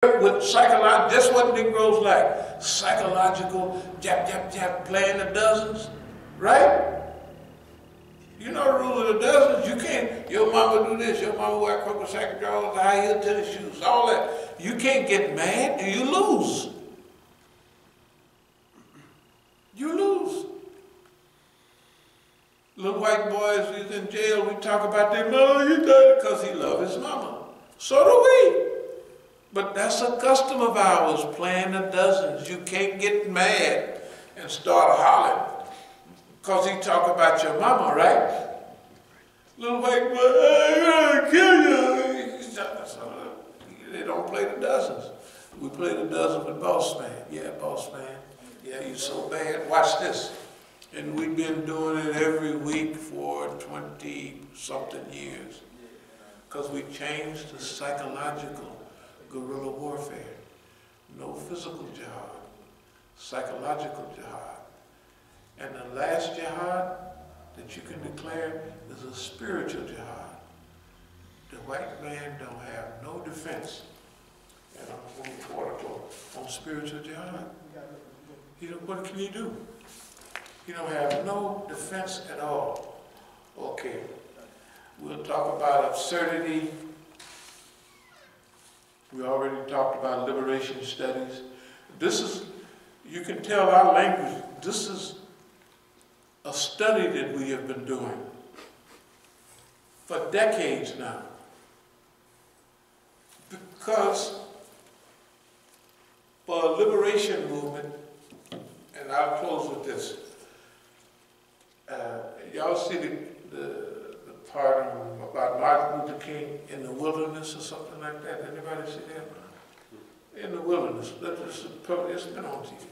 with psychological, that's what Negroes like. Psychological, jab, jab, jab, playing the dozens, right? You know the rule of the dozens. You can't, your mama do this, your mama wear crooked sack drawers, high heel tennis shoes, all that. You can't get mad and you lose. You lose. Little white boys who's in jail, we talk about their mama, you died because he loved his mama. So do we. But that's a custom of ours, playing the dozens. You can't get mad and start hollering because he talk about your mama, right? Little white boy, I'm gonna kill you. They don't play the dozens. We play the dozens with boss man. Yeah, boss man. Yeah, you so bad. Watch this. And we've been doing it every week for 20-something years because we changed the psychological guerrilla warfare. No physical jihad, psychological jihad. And the last jihad that you can declare is a spiritual jihad. The white man don't have no defense. And I'm moving forward on spiritual jihad. What can you do? You don't have no defense at all. Okay, we'll talk about absurdity. We already talked about liberation studies. This is, you can tell our language, this is a study that we have been doing for decades now. Because for a liberation movement, and I'll close with this, y'all see the part about Martin Luther King in the wilderness or something like that? Anybody see that? In the wilderness. It's been on TV.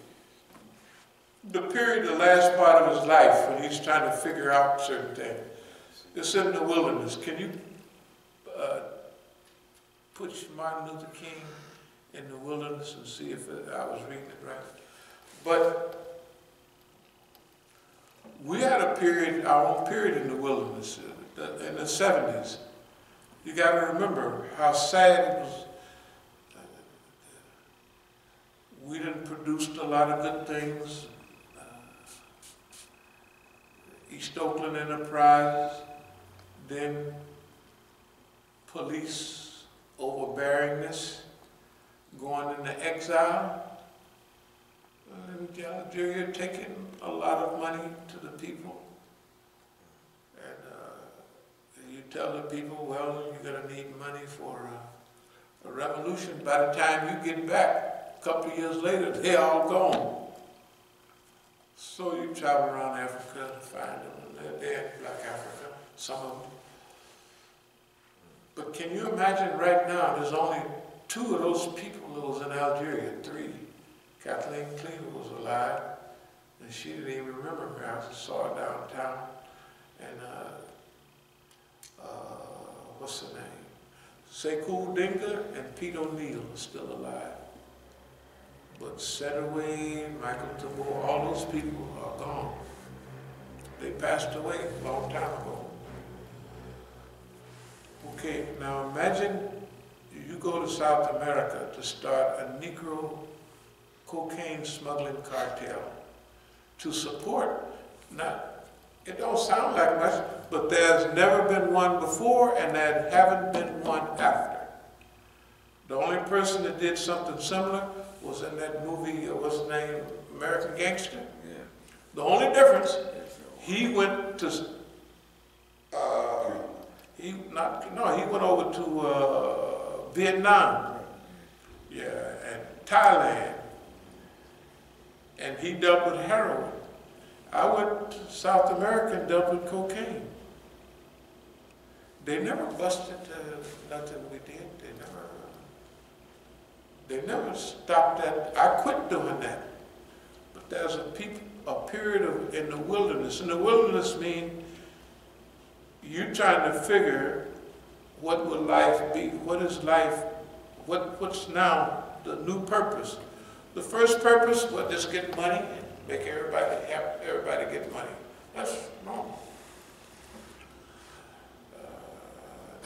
The period, the last part of his life when he's trying to figure out certain things. It's in the wilderness. Can you put Martin Luther King in the wilderness and see if I was reading it right? But we had a period, our own period in the wilderness in the 70s. You got to remember how sad it was. We done produced a lot of good things. East Oakland Enterprise, then police overbearingness, going into exile. And Algeria taking a lot of money to the people. And you tell the people, well, you're going to need money for a revolution. By the time you get back, a couple of years later, they're all gone. So you travel around Africa to find them. They're in Black Africa, some of them. But can you imagine right now, there's only 2 of those people that was in Algeria, 3. Kathleen Cleaver was alive, and she didn't even remember me. I saw her downtown, and what's her name? Sekou Dinga and Pete O'Neill are still alive. But Setaway, Michael Tabor, all those people are gone. They passed away a long time ago. Okay, now imagine you go to South America to start a Negro cocaine smuggling cartel to support. Now, it don't sound like much, but there's never been one before and there haven't been one after. The only person that did something similar was in that movie, what's his name, American Gangster. Yeah. The only difference, he went to, he went over to Vietnam, yeah, and Thailand, and he dealt with heroin. I went to South America and dealt with cocaine. They never busted nothing we did. They never stopped that. I quit doing that. But there's a period in the wilderness. And the wilderness means you're trying to figure what will life be? What is life? What's now the new purpose? The first purpose was just get money and make everybody happy, everybody get money. That's normal.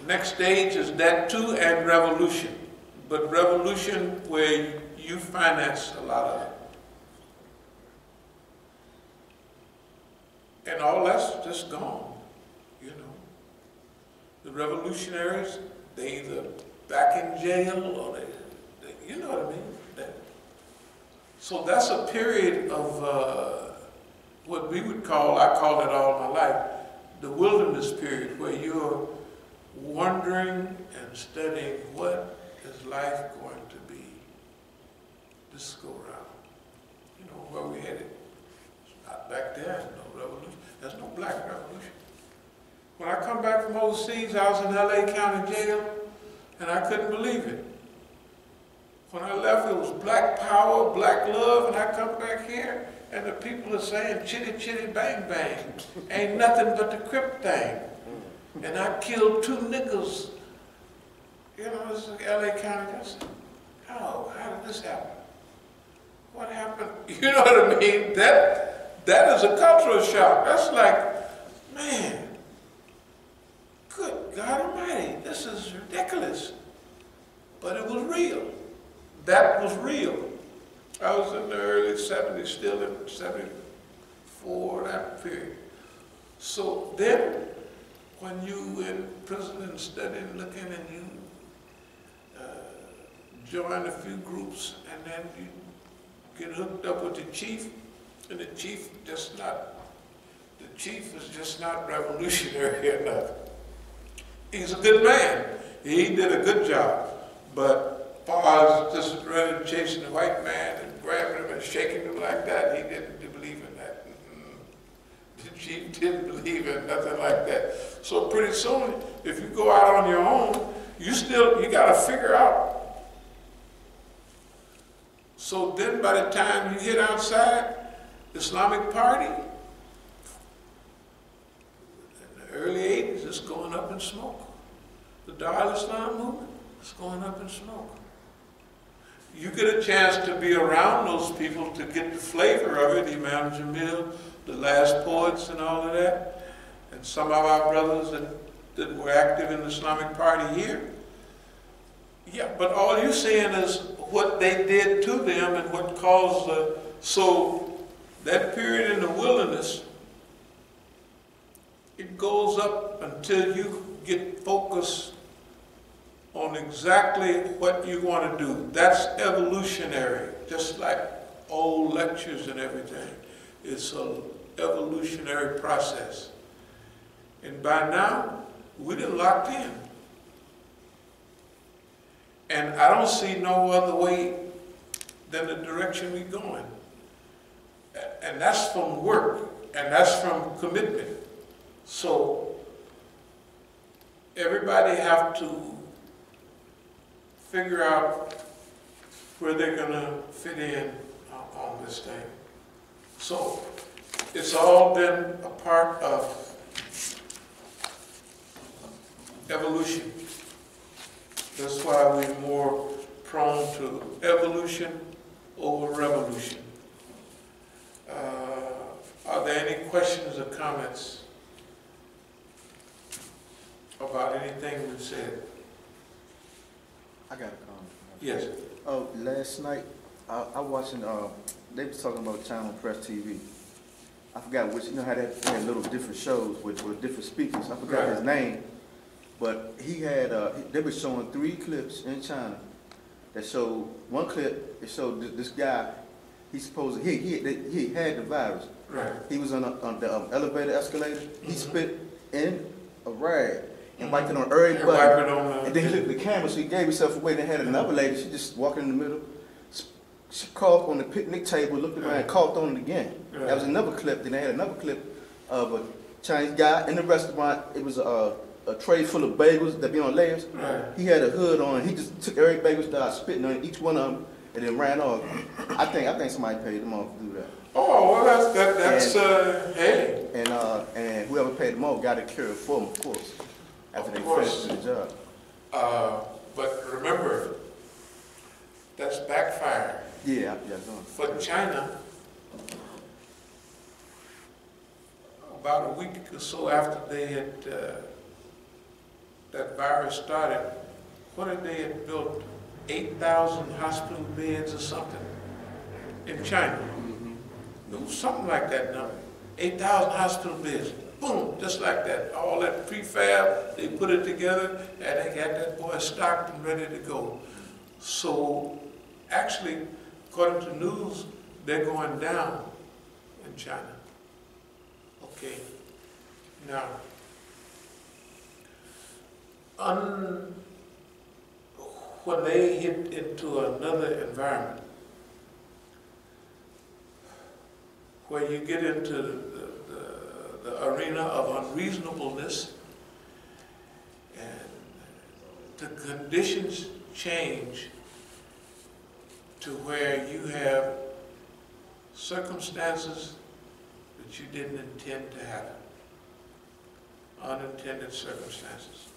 Next stage is that too, and revolution. but revolution where you finance a lot of it. And all that's just gone, you know. The revolutionaries, they either back in jail or they you know what I mean? So that's a period of what we would call, I called it all my life, the wilderness period, where you're wondering and studying what is life going to be this go around. You know, where we headed. Not back there, no revolution. There's no black revolution. When I come back from overseas, I was in LA County Jail, and I couldn't believe it. When I left, it was black power, black love, and I come back here, and the people are saying, chitty, chitty, bang, bang. Ain't nothing but the Crip thing. And I killed 2 niggas. You know, this is LA County. I said, how did this happen? What happened? You know what I mean? That is a cultural shock. That's like, man, good God Almighty, this is ridiculous. But it was real. That was real. I was in the early 70s, still in 74, that period. So then, when you in prison and studying, looking, and you join a few groups, and then you get hooked up with the chief, and the chief is just not revolutionary enough. He's a good man. He did a good job, but as far as just running, chasing the white man and grabbing him and shaking him like that, he didn't believe in that. The chief didn't believe in nothing like that. So pretty soon, if you go out on your own, you got to figure out. So then by the time you hit outside, Islamic Party, in the early 80s, it's going up in smoke. The Dar al-Islam movement, it's going up in smoke. You get a chance to be around those people to get the flavor of it, Imam Jamil, the last poets and all of that, and some of our brothers that were active in the Islamic Party here. Yeah, but all you're seeing is what they did to them and what caused so that period in the wilderness, it goes up until you get focused on exactly what you want to do. That's evolutionary, just like old lectures and everything. It's an evolutionary process. And by now, we done locked in. And I don't see no other way than the direction we're going. And that's from work, and that's from commitment. So everybody have to figure out where they're going to fit in on this thing. So it's all been a part of evolution. That's why we're more prone to evolution over revolution. Are there any questions or comments about anything we've said? I got a comment. Yes. Last night, I watching, they was talking about Channel Press TV. I forgot which, you know how they had little different shows with different speakers. I forgot his name, but he had, they were showing 3 clips in China that showed, one clip, it showed this guy, he had the virus. Right. He was on the elevator escalator. He spit in a rag and wiped it on everybody. And then he looked at the camera, so he gave himself away. They had another lady, she just walked in the middle. She coughed on the picnic table, looked around, and coughed on it again. Right. That was another clip. Then they had another clip of a Chinese guy in the restaurant. It was a tray full of bagels that be on layers. Right. He had a hood on. He just took every bagel, started spitting on each one of them, and then ran off. I think somebody paid him off to do that. Oh, well, that's hey. And whoever paid them off got it cured for them, of course, after they finished the job. But remember, that's backfire. Yeah. For China, about a week or so after they had that virus started, what had they had built 8,000 hospital beds or something in China. It was something like that number. 8,000 hospital beds. Boom, just like that. All that prefab, they put it together, and they got that boy stocked and ready to go. So, actually, according to news, they're going down in China. Okay. Now, when they hit into another environment, where you get into the arena of unreasonableness, and the conditions change to where you have circumstances that you didn't intend to happen. Unintended circumstances.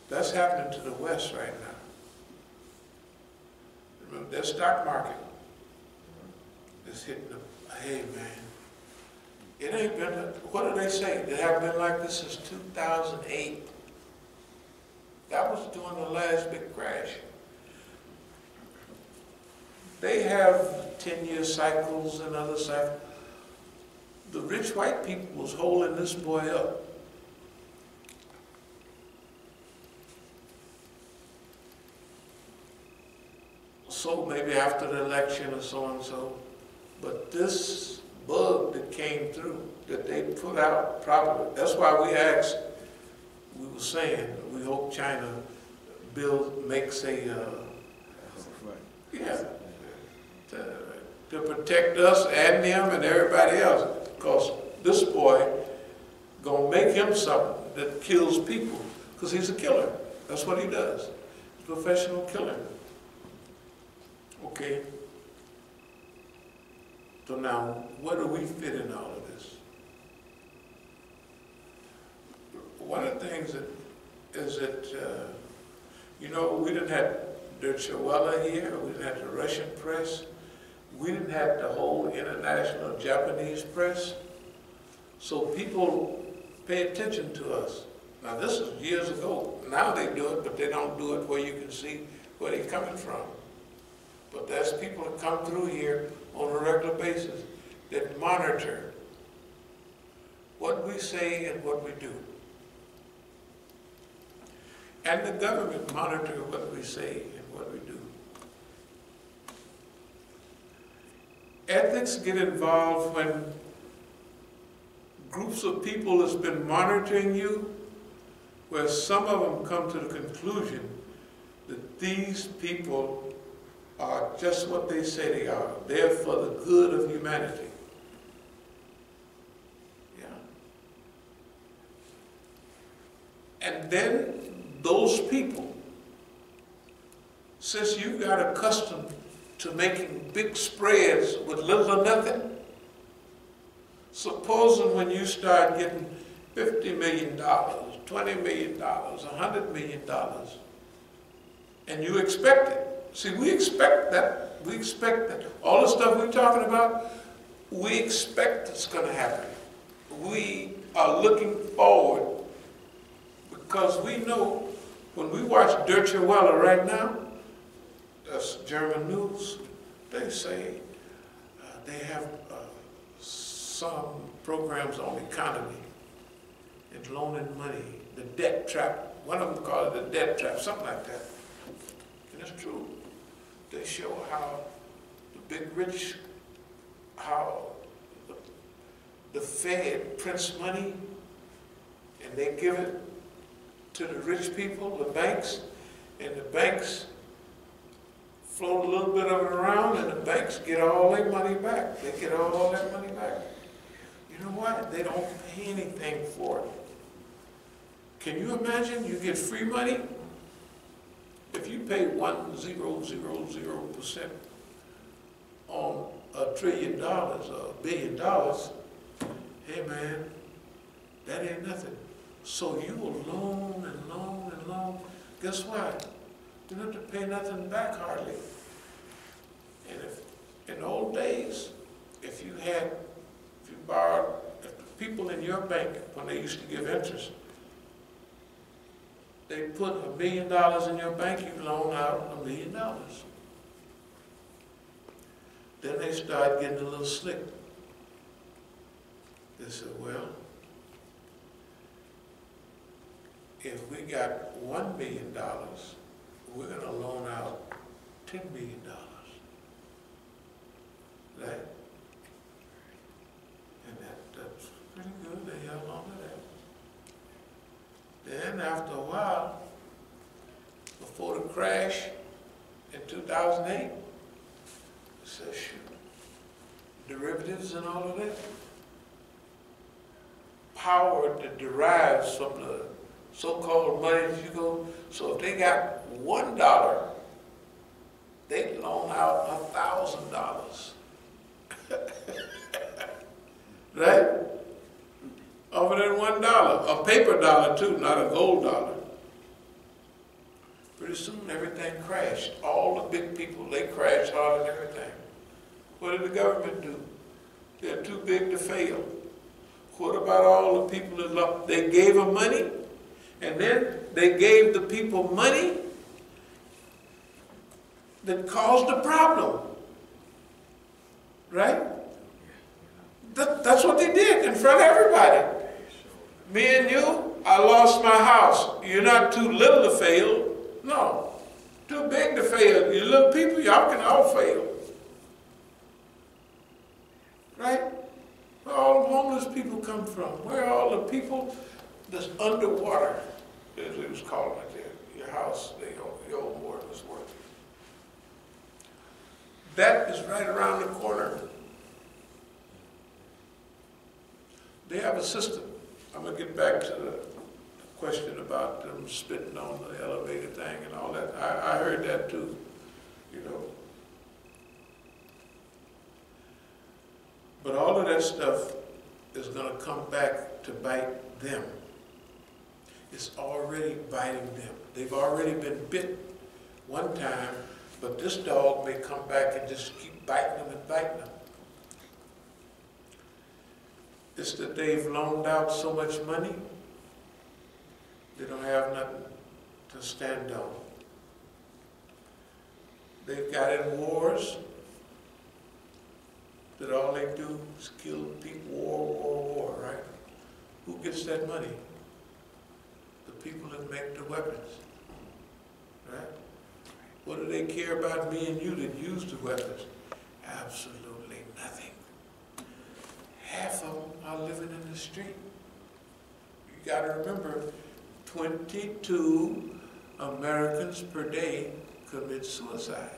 That's happening to the West right now. Remember, their stock market is hitting them. Hey, man, it ain't been, what do they say? They haven't been like this since 2008. That was during the last big crash. They have 10-year cycles and other cycles. The rich white people was holding this boy up. So maybe after the election or so and so. But this bug that came through, that they put out probably, that's why we asked, we were saying, we hope China makes a, to protect us and them and everybody else. Because this boy gonna make him something that kills people, because he's a killer. That's what he does. He's a professional killer. Okay. So now, where do we fit in all of this? One of the things is that, you know, we didn't have Deutsche Welle here, we didn't have the Russian press, we didn't have the whole international Japanese press, so people pay attention to us. Now this is years ago. Now they do it, but they don't do it where you can see where they're coming from. But there's people that come through here on a regular basis that monitor what we say and what we do. And the government monitor what we say and what we do. Ethics get involved when groups of people has been monitoring you, where some of them come to the conclusion that these people are just what they say they are. They're for the good of humanity. Yeah. And then those people, since you got accustomed to making big spreads with little or nothing, supposing when you start getting $50 million, $20 million, $100 million, and you expect it. See, we expect that. We expect that. All the stuff we're talking about, we expect it's going to happen. We are looking forward because we know when we watch Deutsche Welle right now, that's German news, they say they have some programs on economy and loaning money, the debt trap. One of them called it the debt trap, something like that. And it's true. They show how the big rich, how the Fed prints money and they give it to the rich people, the banks, and the banks float a little bit of it around and the banks get all their money back. They get all their money back. You know what? They don't pay anything for it. Can you imagine you get free money? If you pay 1,000% on $1 trillion or $1 billion, hey man, that ain't nothing. So you will loan and loan and loan. Guess what? You don't have to pay nothing back hardly. And if in the old days, if you borrowed, if the people in your bank, when they used to give interest, they they put $1 million in your bank, you loan out $1 million. Then they start getting a little slick. They said, well, if we got $1 million, we're going to loan out $10 million. Right? And that's pretty good. They held on to that. Then after a while, before the crash in 2008, it said, shoot, derivatives and all of that, power that derives from the so-called money that you go, so if they got $1, they loan out $1,000. Right? Over that $1, a paper dollar too, not a gold dollar. Pretty soon everything crashed. All the big people, they crashed hard and everything. What did the government do? They're too big to fail. What about all the people that lost? They gave them money, and then they gave the people money that caused the problem. Right? That's what they did in front of everybody. Me and you, I lost my house. You're not too little to fail. No. Too big to fail. You little people, y'all can all fail. Right? Where all the homeless people come from? Where are all the people that's underwater? As it was called right there. Your house, your old board was worth. That is right around the corner. They have a system. I'm going to get back to the question about them spitting on the elevator thing and all that. I heard that too, you know. But all of that stuff is going to come back to bite them. It's already biting them. They've already been bit one time, but this dog may come back and just keep biting them and biting them. It's that they've loaned out so much money, they don't have nothing to stand on. They've got in wars that all they do is kill people, war, right? Who gets that money? The people that make the weapons, right? What do they care about me and you that use the weapons? Absolutely nothing. Half of them are living in the street. You got to remember, 22 Americans per day commit suicide.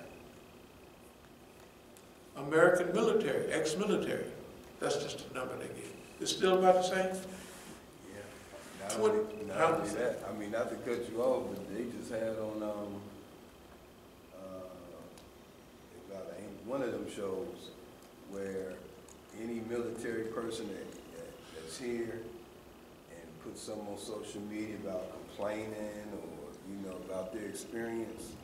American military, ex-military. That's just the number they give. It's still about the same? Yeah. Not only that, I mean, not to cut you off, but they just had on about one of them shows where any military person that's here and put something on social media about complaining or, you know, about their experience,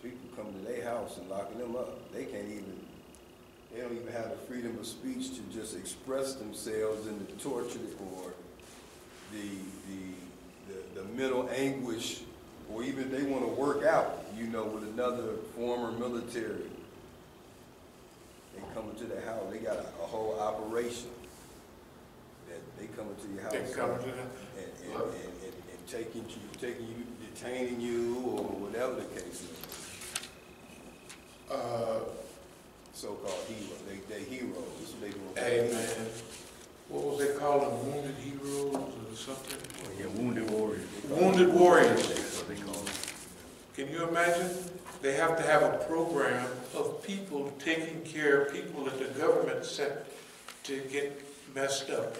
people come to their house and locking them up. They don't even have the freedom of speech to just express themselves in the torture or the mental anguish, or even if they want to work out, you know, with another former military. They come into the house, they got a whole operation that they come into your house and taking you, detaining you, or whatever the case is. So-called heroes, they heroes. This is what they doing. Hey man, what was they called? Them wounded heroes or something? Yeah, wounded warriors. Wounded warriors. That's what they call them. Can you imagine? They have to have a program of people taking care of people that the government sent to get messed up.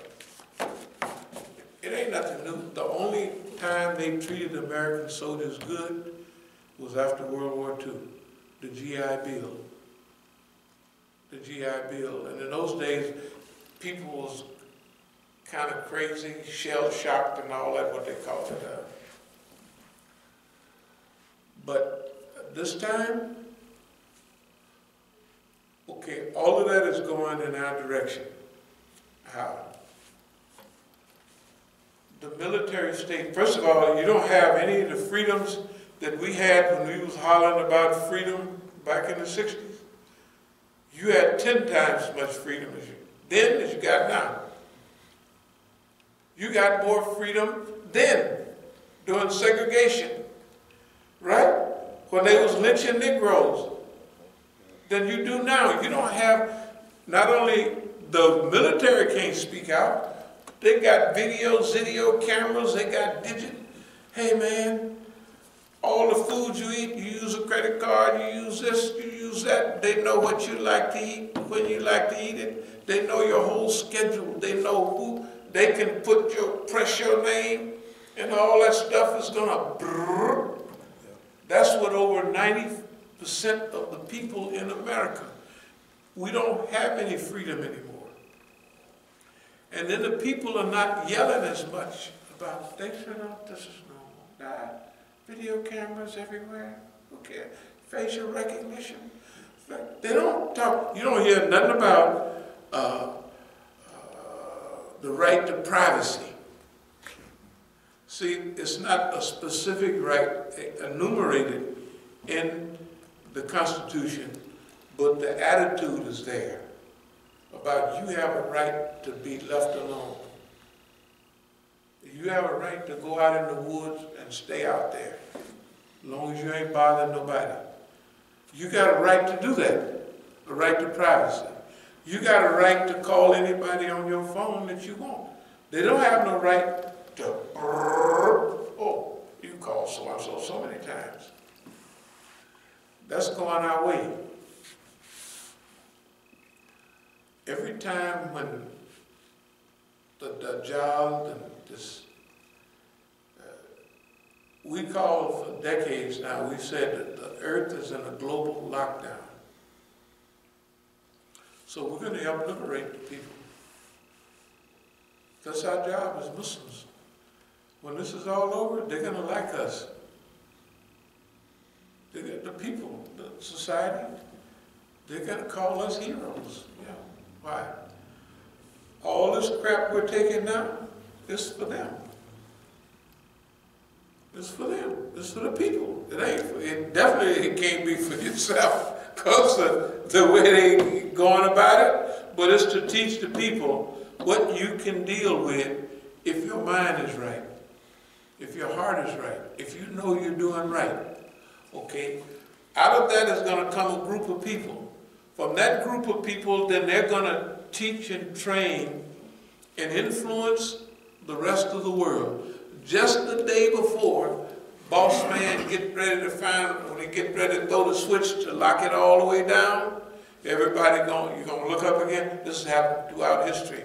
It ain't nothing new. The only time they treated American soldiers good was after World War II, the GI Bill. The GI Bill. And in those days, people was kind of crazy, shell-shocked and all that, what they called it. But this time, okay, all of that is going in our direction. How? the military state, first of all, you don't have any of the freedoms that we had when we was hollering about freedom back in the 60s. You had 10 times as much freedom as you got now. You got more freedom then, during segregation, right? When they was lynching Negroes, than you do now. You don't have, not only the military can't speak out, they got video cameras, they got digital. Hey man, all the food you eat, you use a credit card, you use this, you use that. They know what you like to eat, when you like to eat it. They know your whole schedule. They know who. They can press your name, and all that stuff is gonna brrr. That's what over 90% of the people in America. We don't have any freedom anymore. And then the people are not yelling as much about, they turn out this is normal. Nah, video cameras everywhere. Okay, facial recognition. They don't talk, you don't hear nothing about the right to privacy. See, it's not a specific right enumerated in the Constitution, but the attitude is there about you have a right to be left alone. You have a right to go out in the woods and stay out there, as long as you ain't bothering nobody. You got a right to do that, a right to privacy. You got a right to call anybody on your phone that you want. They don't have no right to, oh, you call so-and-so so many times. That's going our way. Every time when the Dajjal and this, we call for decades now, we said that the earth is in a global lockdown. So we're going to help liberate the people. That's our job as Muslims. When this is all over, they're going to like us. The people, the society, they're going to call us heroes. Yeah. Why? All this crap we're taking now is for them. It's for them. It's for the people. It definitely can't be for yourself because of the way they going about it. But it's to teach the people what you can deal with if your mind is right, if your heart is right, if you know you're doing right. Okay? Out of that is going to come a group of people. From that group of people, then they're going to teach and train and influence the rest of the world. Just the day before, boss man get ready to when he get ready to throw the switch to lock it all the way down, everybody you're going to look up again. This has happened throughout history.